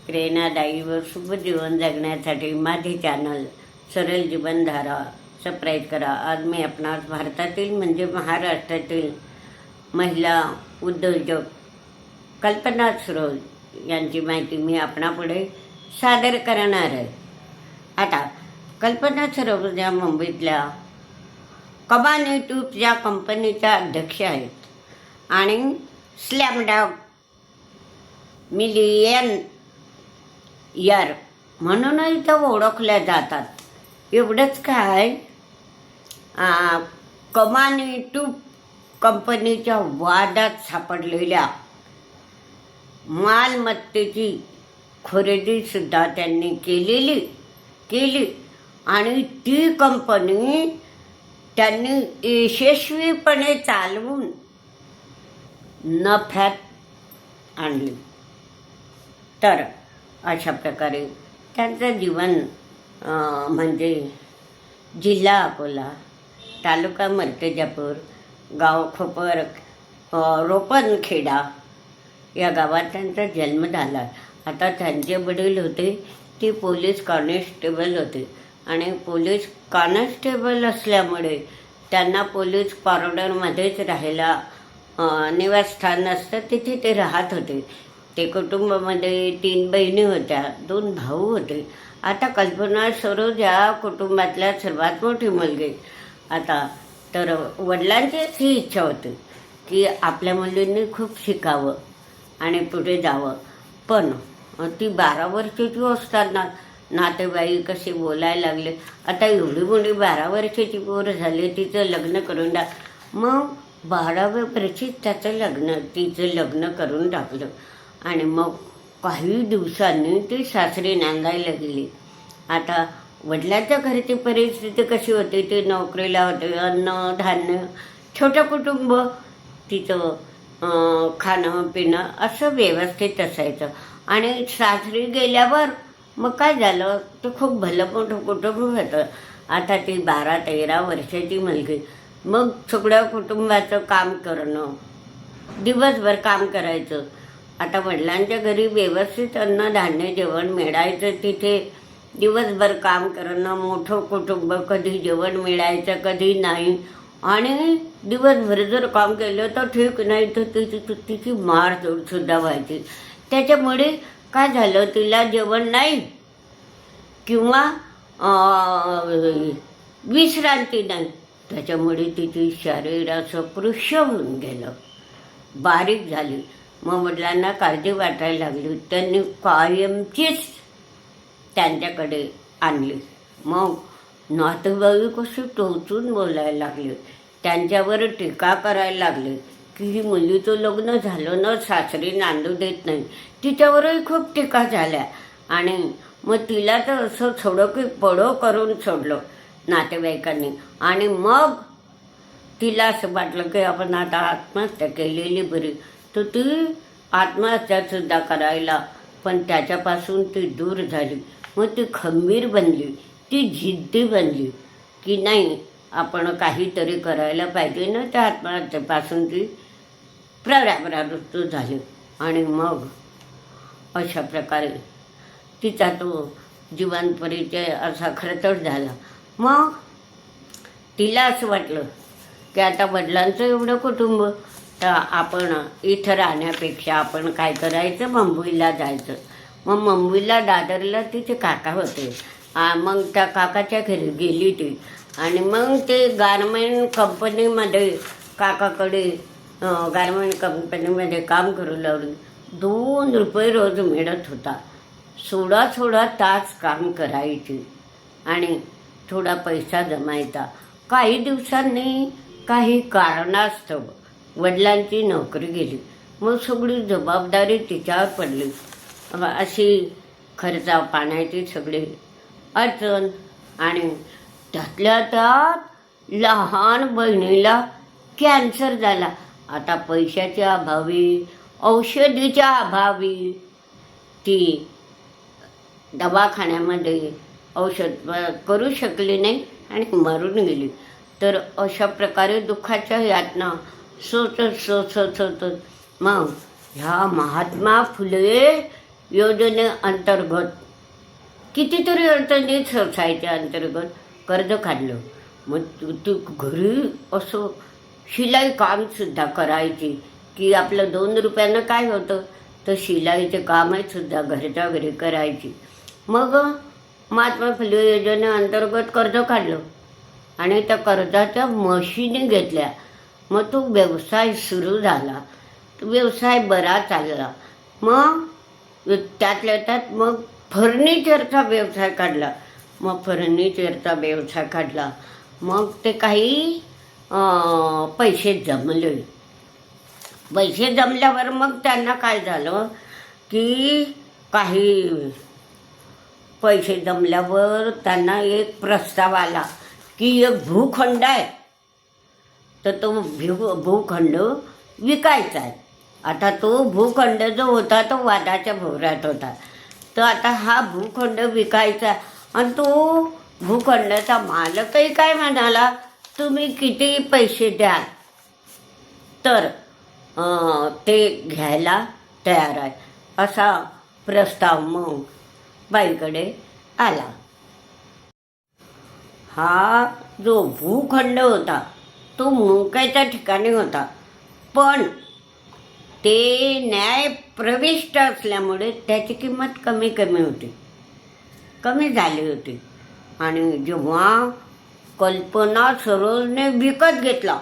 प्रेरणादायी व शुभ जीवन जगण्यासाठी माझे चॅनल सरळ जीवनधारा सबस्क्राईब करा. आज मी आपणास भारतातील म्हणजे महाराष्ट्रातील महिला उद्योजक कल्पना सरोज यांची माहिती मी आपणापुढे सादर करणार आहे. आता कल्पना सरोज या मुंबईतल्या कमानी ट्यूब्स या कंपनीच्या अध्यक्ष आहेत आणि स्लॅमडॉग मिलियन यार म्हणूनही त्या ओळखल्या जातात. एवढंच काय, कमानी ट्यूब कंपनीच्या वादात सापडलेल्या मालमत्तेची खरेदीसुद्धा त्यांनी केली आणि ती कंपनी त्यांनी यशस्वीपणे चालवून नफ्यात आणली. तर अशा प्रकारे त्यांचं जीवन म्हणजे जिल्हा अकोला, तालुका मर्तेजापूर, गाव खोपर, रोपणखेडा या गावात त्यांचा जन्म झाला. आता त्यांचे वडील होते ते पोलीस कॉन्स्टेबल होते आणि पोलीस कॉन्स्टेबल असल्यामुळे त्यांना पोलीस कॉरिडॉरमध्येच राहायला निवासस्थान असतं, तिथे ते राहत होते. ते कुटुंबामध्ये 3 बहिणी होत्या, 2 भाऊ होते. आता कल्पना सरोज या कुटुंबातल्या सर्वात मोठी मुलगी. आता तर वडिलांची ही इच्छा होती की आपल्या मुलींनी खूप शिकावं आणि पुढे जावं. पण ती 12 वर्षाची असताना नातेवाईक कसे बोलायला लागले. आता एवढी मोठी 12 वर्षाची पोर झाली, तिचं लग्न करून मग 12व्या वर्षी तिचं लग्न करून टाकलं. आणि मग काही दिवसांनी ती सासरी नांदायला गेली. आता वडिलांच्या घरची परिस्थिती कशी होती, ती नोकरीला होते, अन्न धान्य, छोटं कुटुंब, तिचं खाणं पिणं असं व्यवस्थित असायचं. आणि सासरी गेल्यावर मग काय झालं, ते खूप भलं मोठं कुटुंब होतं. आता ती 12-13 वर्षाची मुलगी. मग सगळ्या कुटुंबाचं काम करणं, दिवसभर काम करायचं. आता वडिलांच्या घरी व्यवस्थित अन्न धान्य जेवण मिळायचं, तिथे दिवसभर काम करणं, मोठं कुटुंब, कधी जेवण मिळायचं कधी नाही. आणि दिवसभर जर काम केलं तर ठीक, नाही तर तिची मारझोडसुद्धा व्हायची. त्याच्यामुळे काय झालं, तिला जेवण नाही किंवा विश्रांती नाही. त्याच्यामुळे तिची शरीर असं कृश होऊन गेलं, बारीक झाली. मग वडिलांना काळजी वाटायला लागली. त्यांनी कायमचीच त्यांच्याकडे आणली. मग नातेवाईक कशी टोचून बोलायला लागले, त्यांच्यावर टीका करायला लागले की ही मुलीचं लग्न झालं ना, सासरी नांदू देत नाही. तिच्यावरही खूप टीका झाल्या. आणि मग तिला तर असं थोडं की पडो करून सोडलं नातेवाईकांनी. आणि मग तिला असं वाटलं की आपण आता आत्महत्या केलेली बरी. तर ती आत्महत्यासुद्धा करायला, पण त्याच्यापासून ती दूर झाली. मग ती खंबीर बनली, ती जिद्दी बनली की नाही, आपण काहीतरी करायला पाहिजे ना. त्या आत्महत्येपासून ती परावृत्त झाली. आणि मग अशा प्रकारे तिचा तो जीवन परिचय असा खरतट झाला. मग तिला असं वाटलं की आता वडिलांचं एवढं कुटुंब, तर आपण इथं राहण्यापेक्षा आपण काय करायचं, मुंबईला जायचं. मग मुंबईला दादरला तिचे काका होते. मग त्या काकाच्या घरी गेली ती. आणि मग ते गारमेंट कंपनीमध्ये काकाकडे गारमेंट कंपनीमध्ये काम करू लागली. 2 रुपये रोज मिळत होता. थोडा तास काम करायची आणि थोडा पैसा जमायचा. काही दिवसांनी काही कारणास्तव वडिलांची नोकरी गेली. मग सगळी जबाबदारी तिच्यावर पडली. अशी खर्चा पाण्याची सगळी अडचण. आणि त्यातल्या त्यात लहान बहिणीला कॅन्सर झाला. आता पैशाच्या अभावी, औषधीच्या अभावी ती दवाखान्यामध्ये औषध करू शकली नाही आणि मरून गेली. तर अशा प्रकारे दुःखाच्या यातना सोसत मग ह्या महात्मा फुले योजनेअंतर्गत कितीतरी अडचणीत सोसायटी अंतर्गत कर्ज काढलं. मग तू घरी असं शिलाई कामसुद्धा करायची की आपलं 2 रुपयानं काय होतं, तर शिलाईचे कामसुद्धा घरच्या घरी करायची. मग महात्मा फुले योजनेअंतर्गत कर्ज काढलं आणि त्या कर्जाच्या मशिनी घेतल्या. मग तो व्यवसाय सुरू झाला. तो व्यवसाय बरा चालला. मग त्यातल्या त्यात मग फर्निचरचा व्यवसाय काढला. मग फर्निचरचा व्यवसाय काढला. मग ते काही पैसे जमले. पैसे जमल्यावर मग त्यांना काय झालं की काही पैसे जमल्यावर त्यांना एक प्रस्ताव आला की एक भूखंड आहे, तर तो भूखंड विकायचा आहे. आता तो भूखंड जो होता तो वादाच्या भोवऱ्यात होता. तर आता हा भूखंड विकायचा आणि तो भूखंडाचा मालकही काय म्हणाला, तुम्ही किती पैसे द्याल तर ते घ्यायला तयार आहे, असा प्रस्ताव मग बाईकडे आला. हा जो भूखंड होता तो मुंकायच्या ठिकाणी होता, पण ते न्यायप्रविष्ट असल्यामुळे त्याची किंमत कमी झाली होती. आणि जेव्हा कल्पना सरोजने विकत घेतला,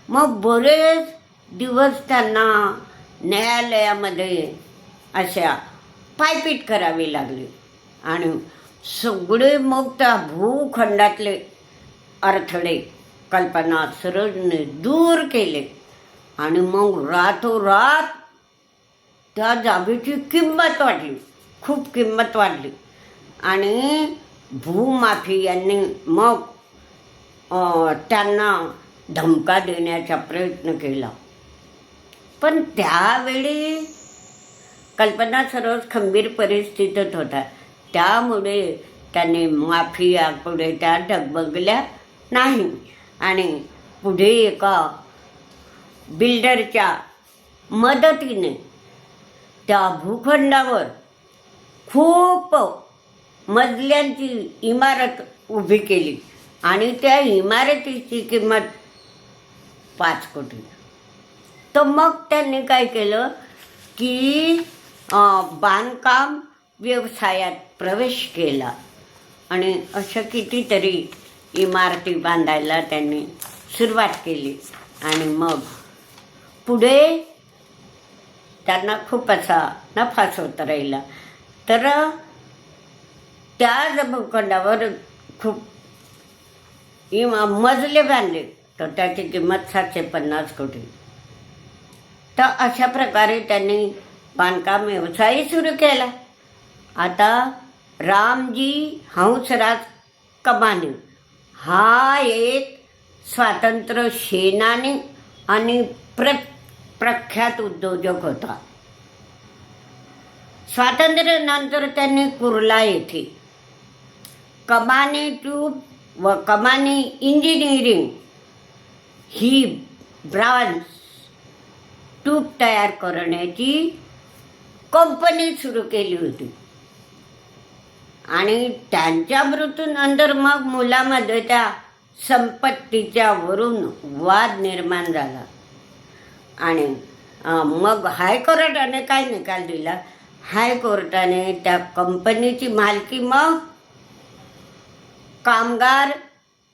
मग बरेच दिवस त्यांना न्यायालयामध्ये अशा पायपीट करावी लागली आणि सगळे मग त्या भूखंडातले अडथळे कल्पना सरोजने दूर केले. आणि मग रातोरात त्या जागेची किंमत वाढली, खूप किंमत वाढली. आणि भूमाफियांनी मग त्यांना धमका देण्याचा प्रयत्न केला. पण त्यावेळी कल्पना सरोज खंबीर परिस्थितीत होता, त्यामुळे त्याने माफियापुढे त्या डगमगल्या नाही. आणि पुढे एका बिल्डरच्या मदतीने त्या भूखंडावर खूप मजल्यांची इमारत उभी केली आणि त्या इमारतीची किंमत 5 कोटी. तर मग त्यांनी काय केलं की बांधकाम व्यवसायात प्रवेश केला आणि अशा कितीतरी इमारती बांधायला त्यांनी सुरुवात केली. आणि मग पुढे त्यांना खूप असा नफाच होत राहिला. तर त्या भूखंडावर खूप मजले बांधले, तर त्याची किंमत 750 कोटी. तर अशा प्रकारे त्यांनी बांधकाम व्यवसाय सुरू केला. आता रामजी हंसराज कमानी हा एक स्वातंत्र्य सेनानी आणि प्रख्यात उद्योजक होता. स्वातंत्र्यानंतर त्यांनी कुर्ला येथे कमानी ट्यूब व कमानी इंजिनिअरिंग ही ब्रॉन्झ ट्यूब तयार करण्याची कंपनी सुरू केली होती. आणि त्यांच्या मृत्यूनंतर मग मुलामध्ये त्या संपत्तीच्या वरून वाद निर्माण झाला. आणि मग हायकोर्टाने काय निकाल दिला, हायकोर्टाने त्या कंपनीची मालकी मग कामगार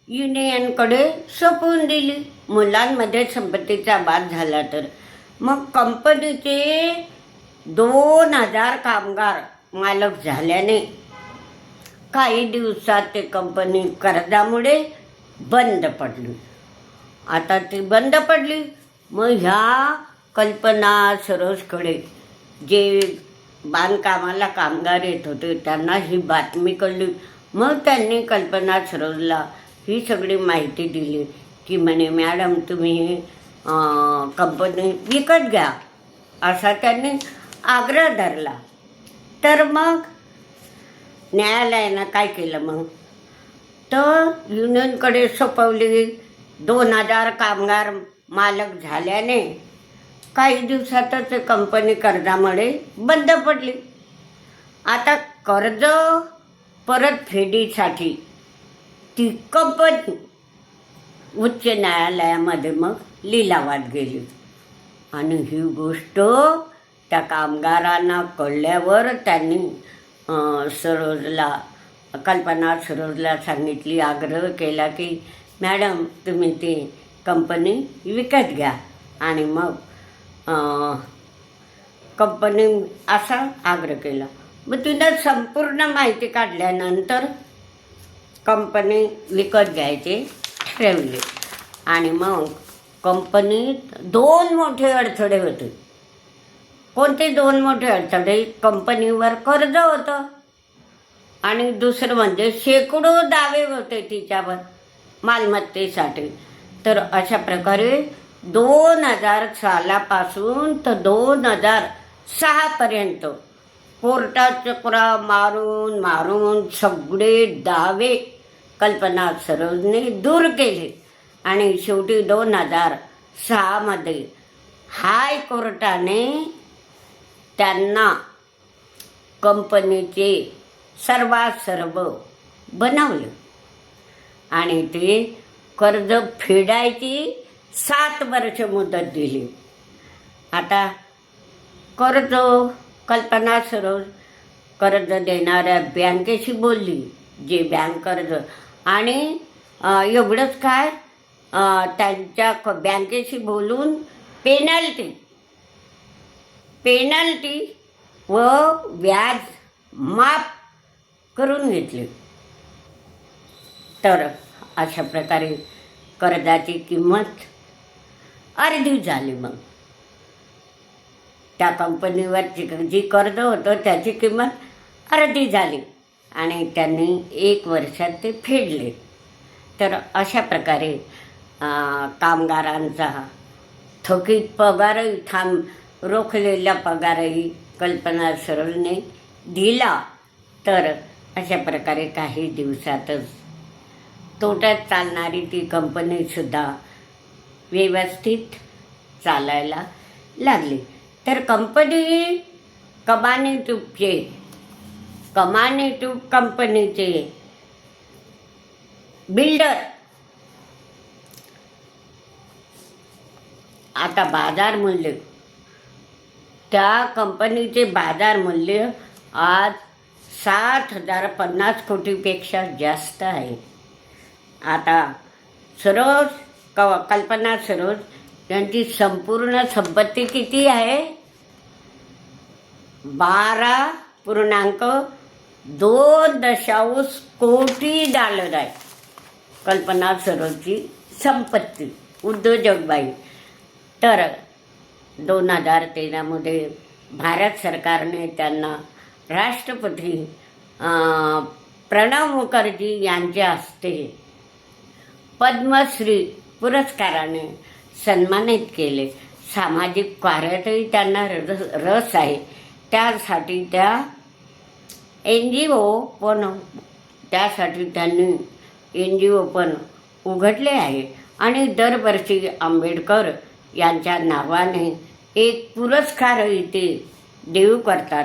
युनियनकडे सोपवून दिली. मुलांमध्ये संपत्तीचा वाद झाला तर मग कंपनीचे 2000 कामगार मालक झाल्याने काही दिवसात ते कंपनी कर्जामुळे बंद पडली. आता ती बंद पडली. मग ह्या कल्पना सरोजकडे जे बांधकामाला कामगार येत होते त्यांना ही बातमी कळली. मग त्यांनी कल्पना सरोजला ही सगळी माहिती दिली की म्हणे मॅडम तुम्ही कंपनी विकत घ्या, असा त्यांनी आग्रह धरला. तर मग न्यायालयानं काय केलं, मग तर युनियनकडे सोपवली. 2000 कामगार मालक झाल्याने काही दिवसातच कंपनी कर्जामुळे बंद पडली. आता कर्ज परतफेडीसाठी ती कंपनी उच्च न्यायालयामध्ये मग लिलावात गेली आणि ही गोष्ट त्या कामगारांना कळल्यावर त्यांनी कल्पना सरोजला सांगितली, आग्रह केला की मॅडम तुम्ही ती कंपनी विकत घ्या. आणि मग कंपनी असा आग्रह केला. मग तिनं संपूर्ण माहिती काढल्यानंतर कंपनी विकत घ्यायचे ठरवले. आणि मग कंपनीत 2 मोठे अडथळे होते. कोणते 2 मोठे अडथळे? कंपनीवर कर्ज होतं आणि दुसरं म्हणजे शेकडो दावे होते तिच्यावर मालमत्तेसाठी. तर अशा प्रकारे 2000 सालापासून तर 2006 पर्यंत कोर्टात चक्रा मारून मारून सगळे दावे कल्पना सरोजने दूर केले. आणि शेवटी 2006 मध्ये हायकोर्टाने त्यांना कंपनीचे सर्व बनवलं आणि ते कर्ज फेडायची 7 वर्ष मुदत दिली. आता कर्ज कल्पना सरोज कर्ज देणाऱ्या बँकेशी बोलली, जे बँक कर्ज, आणि एवढंच काय, त्यांच्या बँकेशी बोलून पेनल्टी व व्याज माफ करून घेतले. तर अशा प्रकारे कर्जाची किंमत अर्धी झाली. मग त्या कंपनीवर जी कर्ज होतं त्याची किंमत अर्धी झाली आणि त्यांनी 1 वर्षात ते फेडले. तर अशा प्रकारे कामगारांचा थकीत पगारही रोखलेला पगारही कल्पना सरोजने दिला. तर अशा प्रकारे काही दिवसातच तोट्यात चालणारी ती कंपनीसुद्धा व्यवस्थित चालायला लागली. तर कंपनी कमानेटिव्ह कंपनीचे बिल्डर आता बाजार मूल्य, त्या कंपनीचे बाजार मूल्य आज 7,050 कोटीपेक्षा जास्त आहे. आता कल्पना सरोज यांची संपूर्ण संपत्ती किती आहे? 12.2 कोटी डॉलर आहे कल्पना सरोजची संपत्ती, उद्योजक बाई. तर 2013 मध्ये भारत सरकारने त्यांना राष्ट्रपती प्रणव मुखर्जी यांच्या हस्ते पद्मश्री पुरस्काराने सन्मानित केले. सामाजिक कार्यातही त्यांना रस आहे. त्यासाठी त्यांनी NGO पण उघडले आहे आणि दरवर्षी आंबेडकर यांच्या नावाने एक पुरस्कारही ते देऊ करतात.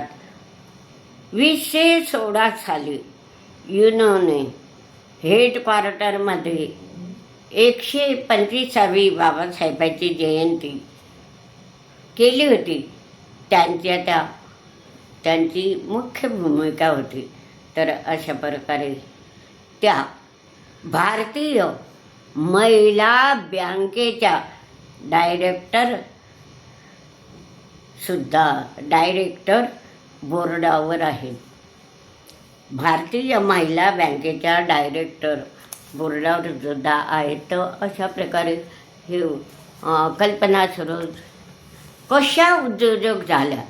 2016 साली युनोने हेडक्वार्टरमध्ये 125वी बाबासाहेबांची जयंती केली होती. त्यांची मुख्य भूमिका होती. तर अशा प्रकारे त्या भारतीय महिला बँकेच्या डायरेक्टर बोर्डावर आहेत. भारतीय महिला बँकेच्या डायरेक्टर बोर्डावर सुद्धा आहेत. तर अशा प्रकारे हे कल्पना सरोज कशा उद्योजक झाल्या,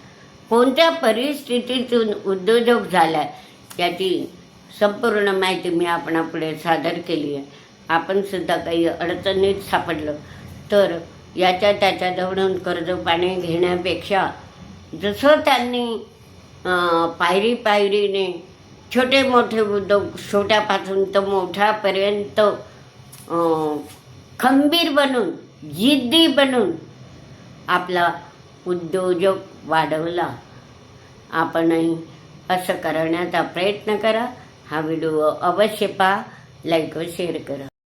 कोणत्या परिस्थितीतून उद्योजक झाल्या, याची संपूर्ण माहिती मी आपणापुढे सादर केली आहे. आपण सुद्धा काही अडचणीत सापडलं तर त्याच्याजवळून कर्ज पाणी घेण्यापेक्षा जसं त्यांनी पायरीने छोटे मोठे उद्योग, छोट्यापासून तर मोठ्यापर्यंत खंबीर बनून, जिद्दी बनून आपला उद्योजक वाढवला. आपणही असं करण्याचा प्रयत्न करा. हा व्हिडिओ अवश्य पहा, लाईक व शेअर करा.